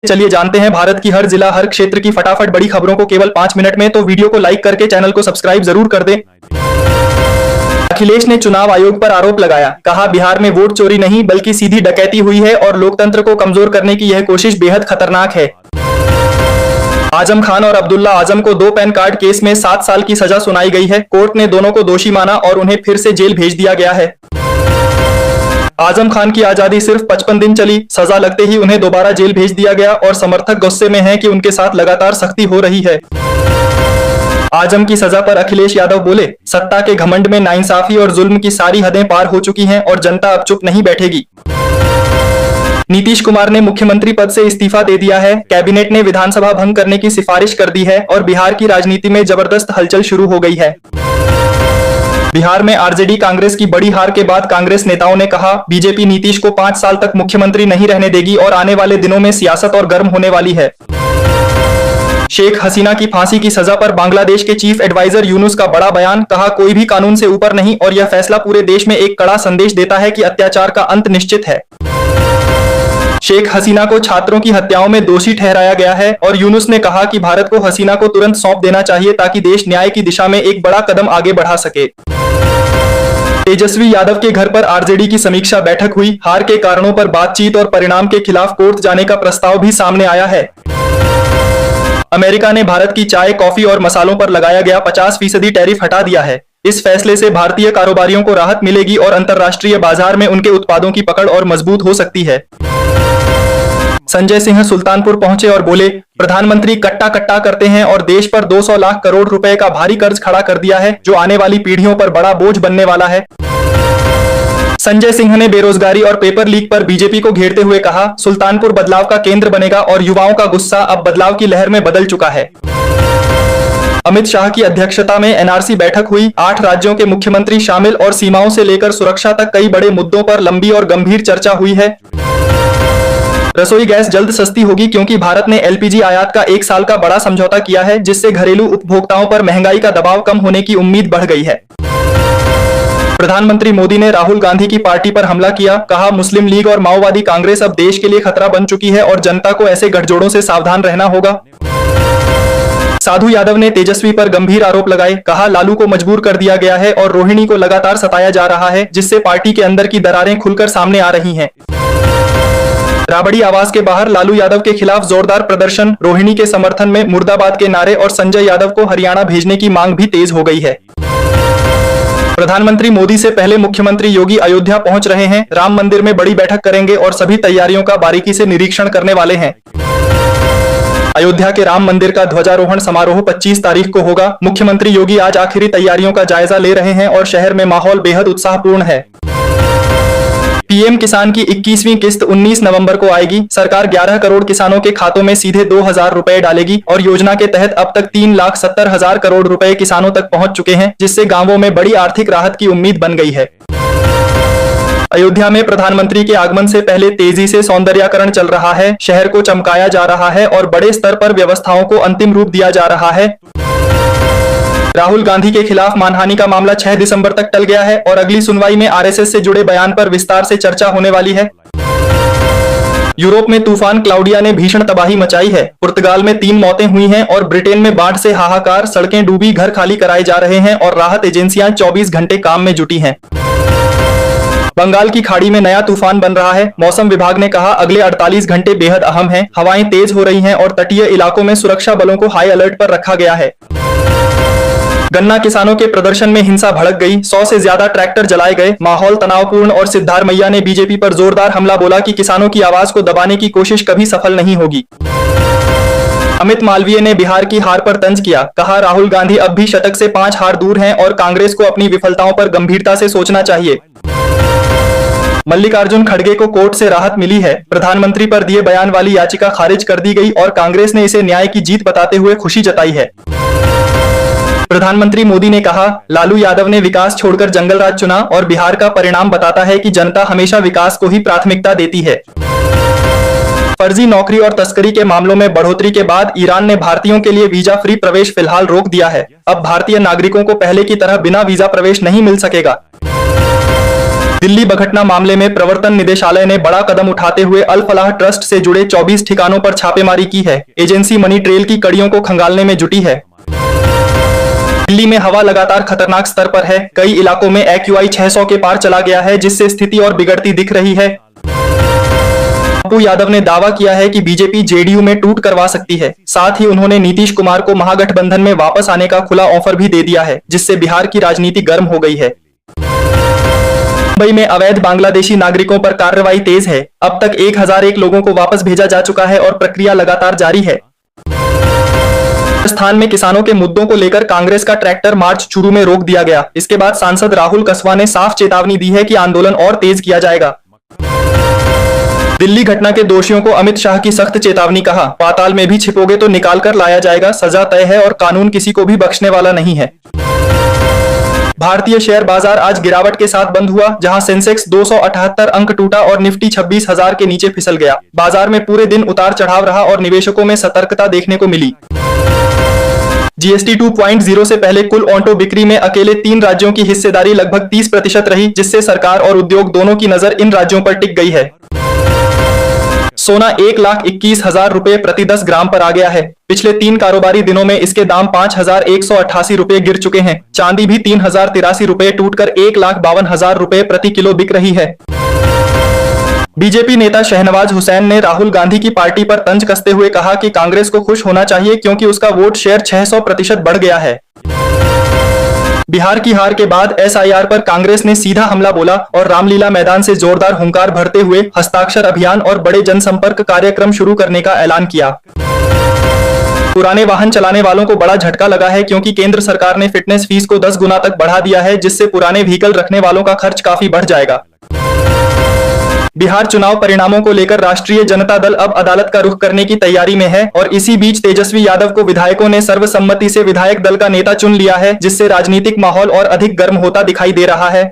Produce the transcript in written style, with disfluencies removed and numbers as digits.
चलिए जानते हैं भारत की हर जिला हर क्षेत्र की फटाफट बड़ी खबरों को केवल 5 मिनट में। तो वीडियो को लाइक करके चैनल को सब्सक्राइब जरूर कर दें। अखिलेश ने चुनाव आयोग पर आरोप लगाया, कहा बिहार में वोट चोरी नहीं बल्कि सीधी डकैती हुई है और लोकतंत्र को कमजोर करने की यह कोशिश बेहद खतरनाक है। आजम खान और अब्दुल्ला आजम को 2 पैन कार्ड केस में 7 साल की सजा सुनाई गई है। कोर्ट ने दोनों को दोषी माना और उन्हें फिर से जेल भेज दिया गया है। आजम खान की आजादी सिर्फ 55 दिन चली, सजा लगते ही उन्हें दोबारा जेल भेज दिया गया और समर्थक गुस्से में हैं कि उनके साथ लगातार सख्ती हो रही है। आजम की सजा पर अखिलेश यादव बोले, सत्ता के घमंड में नाइंसाफी और जुल्म की सारी हदें पार हो चुकी हैं और जनता अब चुप नहीं बैठेगी। नीतीश कुमार ने मुख्यमंत्री पद से इस्तीफा दे दिया है। कैबिनेट ने विधानसभा भंग करने की सिफारिश कर दी है और बिहार की राजनीति में जबरदस्त हलचल शुरू हो गई है। बिहार में आरजेडी कांग्रेस की बड़ी हार के बाद कांग्रेस नेताओं ने कहा, बीजेपी नीतीश को 5 साल तक मुख्यमंत्री नहीं रहने देगी और आने वाले दिनों में सियासत और गर्म होने वाली है। शेख हसीना की फांसी की सजा पर बांग्लादेश के चीफ एडवाइजर यूनुस का बड़ा बयान, कहा कोई भी कानून से ऊपर नहीं और यह फैसला पूरे देश में एक कड़ा संदेश देता है कि अत्याचार का अंत निश्चित है। शेख हसीना को छात्रों की हत्याओं में दोषी ठहराया गया है और यूनुस ने कहा कि भारत को हसीना को तुरंत सौंप देना चाहिए ताकि देश न्याय की दिशा में एक बड़ा कदम आगे बढ़ा सके। तेजस्वी यादव के घर पर आरजेडी की समीक्षा बैठक हुई। हार के कारणों पर बातचीत और परिणाम के खिलाफ कोर्ट जाने का प्रस्ताव भी सामने आया है। अमेरिका ने भारत की चाय, कॉफी और मसालों पर लगाया गया 50% टैरिफ हटा दिया है। इस फैसले से भारतीय कारोबारियों को राहत मिलेगी और अंतर्राष्ट्रीय बाजार में उनके उत्पादों की पकड़ और मजबूत हो सकती है। संजय सिंह सुल्तानपुर पहुंचे और बोले, प्रधानमंत्री कट्टा कट्टा करते हैं और देश पर 200 लाख करोड़ रुपए का भारी कर्ज खड़ा कर दिया है जो आने वाली पीढ़ियों पर बड़ा बोझ बनने वाला है। संजय सिंह ने बेरोजगारी और पेपर लीक पर बीजेपी को घेरते हुए कहा, सुल्तानपुर बदलाव का केंद्र बनेगा और युवाओं का गुस्सा अब बदलाव की लहर में बदल चुका है। अमित शाह की अध्यक्षता में एनआरसी बैठक हुई। 8 राज्यों के मुख्यमंत्री शामिल और सीमाओं से लेकर सुरक्षा तक कई बड़े मुद्दों पर लंबी और गंभीर चर्चा हुई है। रसोई गैस जल्द सस्ती होगी क्योंकि भारत ने एलपीजी आयात का 1 साल का बड़ा समझौता किया है जिससे घरेलू उपभोक्ताओं पर महंगाई का दबाव कम होने की उम्मीद बढ़ गई है। प्रधानमंत्री मोदी ने राहुल गांधी की पार्टी पर हमला किया, कहा मुस्लिम लीग और माओवादी कांग्रेस अब देश के लिए खतरा बन चुकी है और जनता को ऐसे गठजोड़ों से सावधान रहना होगा। साधु यादव ने तेजस्वी पर गंभीर आरोप लगाए, कहा लालू को मजबूर कर दिया गया है और रोहिणी को लगातार सताया जा रहा है जिससे पार्टी के अंदर की दरारें खुलकर सामने आ रही हैं। राबड़ी आवास के बाहर लालू यादव के खिलाफ जोरदार प्रदर्शन, रोहिणी के समर्थन में मुर्दाबाद के नारे और संजय यादव को हरियाणा भेजने की मांग भी तेज हो गई है। प्रधानमंत्री मोदी से पहले मुख्यमंत्री योगी अयोध्या पहुंच रहे हैं। राम मंदिर में बड़ी बैठक करेंगे और सभी तैयारियों का बारीकी से निरीक्षण करने वाले हैं। अयोध्या के राम मंदिर का ध्वजारोहण समारोह 25 तारीख को होगा। मुख्यमंत्री योगी आज आखिरी तैयारियों का जायजा ले रहे हैं और शहर में माहौल बेहद उत्साहपूर्ण है। पीएम किसान की 21वीं किस्त 19 नवंबर को आएगी। सरकार 11 करोड़ किसानों के खातों में सीधे 2000 रुपए डालेगी और योजना के तहत अब तक 3,70,000 करोड़ रुपए किसानों तक पहुंच चुके हैं जिससे गांवों में बड़ी आर्थिक राहत की उम्मीद बन गई है। अयोध्या में प्रधानमंत्री के आगमन से पहले तेजी से सौंदर्यीकरण चल रहा है। शहर को चमकाया जा रहा है और बड़े स्तर पर व्यवस्थाओं को अंतिम रूप दिया जा रहा है। राहुल गांधी के खिलाफ मानहानि का मामला 6 दिसंबर तक टल गया है और अगली सुनवाई में आरएसएस से जुड़े बयान पर विस्तार से चर्चा होने वाली है। यूरोप में तूफान क्लाउडिया ने भीषण तबाही मचाई है। पुर्तगाल में 3 मौतें हुई हैं और ब्रिटेन में बाढ़ से हाहाकार, सड़कें डूबी, घर खाली कराए जा रहे हैं और राहत एजेंसियां 24 घंटे काम में जुटी हैं। बंगाल की खाड़ी में नया तूफान बन रहा है। मौसम विभाग ने कहा अगले 48 घंटे बेहद अहम हैं। हवाएं तेज हो रही हैं और तटीय इलाकों में सुरक्षा बलों को हाई अलर्ट पर रखा गया है। गन्ना किसानों के प्रदर्शन में हिंसा भड़क गई। 100 से ज्यादा ट्रैक्टर जलाए गए। माहौल तनावपूर्ण और सिद्धारमैया ने बीजेपी पर जोरदार हमला बोला कि किसानों की आवाज को दबाने की कोशिश कभी सफल नहीं होगी। अमित मालवीय ने बिहार की हार पर तंज किया, कहा राहुल गांधी अब भी शतक से 5 हार दूर हैं और कांग्रेस को अपनी विफलताओं पर गंभीरता से सोचना चाहिए। मल्लिकार्जुन खड़गे को कोर्ट से राहत मिली है। प्रधानमंत्री पर दिए बयान वाली याचिका खारिज कर दी गई और कांग्रेस ने इसे न्याय की जीत बताते हुए खुशी जताई है। प्रधानमंत्री मोदी ने कहा, लालू यादव ने विकास छोड़कर जंगल राज चुना और बिहार का परिणाम बताता है कि जनता हमेशा विकास को ही प्राथमिकता देती है। फर्जी नौकरी और तस्करी के मामलों में बढ़ोतरी के बाद ईरान ने भारतीयों के लिए वीजा फ्री प्रवेश फिलहाल रोक दिया है। अब भारतीय नागरिकों को पहले की तरह बिना वीजा प्रवेश नहीं मिल सकेगा। दिल्ली बघटना मामले में प्रवर्तन निदेशालय ने बड़ा कदम उठाते हुए अल फलाह ट्रस्ट से जुड़े 24 ठिकानों पर छापेमारी की है। एजेंसी मनी ट्रेल की कड़ियों को खंगालने में जुटी है। दिल्ली में हवा लगातार खतरनाक स्तर पर है। कई इलाकों में AQI 600 के पार चला गया है, जिससे स्थिति और बिगड़ती दिख रही है। पप्पू यादव ने दावा किया है कि बीजेपी जेडीयू में टूट करवा सकती है। साथ ही उन्होंने नीतीश कुमार को महागठबंधन में वापस आने का खुला ऑफर भी दे दिया है, जिससे बिहार की राजनीति गर्म हो गई है। मुंबई में अवैध बांग्लादेशी नागरिकों पर कार्रवाई तेज है। अब तक 1001 लोगों को वापस भेजा जा चुका है और प्रक्रिया लगातार जारी है। राजस्थान में किसानों के मुद्दों को लेकर कांग्रेस का ट्रैक्टर मार्च चूरू में रोक दिया गया। इसके बाद सांसद राहुल कसवा ने साफ चेतावनी दी है कि आंदोलन और तेज किया जाएगा। दिल्ली घटना के दोषियों को अमित शाह की सख्त चेतावनी, कहा पाताल में भी छिपोगे तो निकाल कर लाया जाएगा, सजा तय है और कानून किसी को भी बख्शने वाला नहीं है। भारतीय शेयर बाजार आज गिरावट के साथ बंद हुआ, जहां सेंसेक्स 278 अंक टूटा और निफ्टी 26,000 के नीचे फिसल गया। बाजार में पूरे दिन उतार चढ़ाव रहा और निवेशकों में सतर्कता देखने को मिली। GST 2.0 से पहले कुल ऑटो बिक्री में अकेले 3 राज्यों की हिस्सेदारी लगभग 30% रही, जिससे सरकार और उद्योग दोनों की नजर इन राज्यों पर टिक गई है। सोना 1,21,000 रुपए प्रति 10 ग्राम पर आ गया है। पिछले 3 कारोबारी दिनों में इसके दाम 5,188 रुपए गिर चुके हैं। चांदी भी 3,083 रुपए टूटकर 1,52,000 रुपए प्रति किलो बिक रही है। बीजेपी नेता शहनवाज हुसैन ने राहुल गांधी की पार्टी पर तंज कसते हुए कहा कि कांग्रेस को खुश होना चाहिए क्योंकि उसका वोट शेयर 600% बढ़ गया है। बिहार की हार के बाद SIR पर कांग्रेस ने सीधा हमला बोला और रामलीला मैदान से जोरदार हुंकार भरते हुए हस्ताक्षर अभियान और बड़े जनसंपर्क कार्यक्रम शुरू करने का ऐलान किया। पुराने वाहन चलाने वालों को बड़ा झटका लगा है क्योंकि केंद्र सरकार ने फिटनेस फीस को 10 गुना तक बढ़ा दिया है, जिससे पुराने व्हीकल रखने वालों का खर्च काफी बढ़ जाएगा। बिहार चुनाव परिणामों को लेकर राष्ट्रीय जनता दल अब अदालत का रुख करने की तैयारी में है और इसी बीच तेजस्वी यादव को विधायकों ने सर्वसम्मति से विधायक दल का नेता चुन लिया है, जिससे राजनीतिक माहौल और अधिक गर्म होता दिखाई दे रहा है।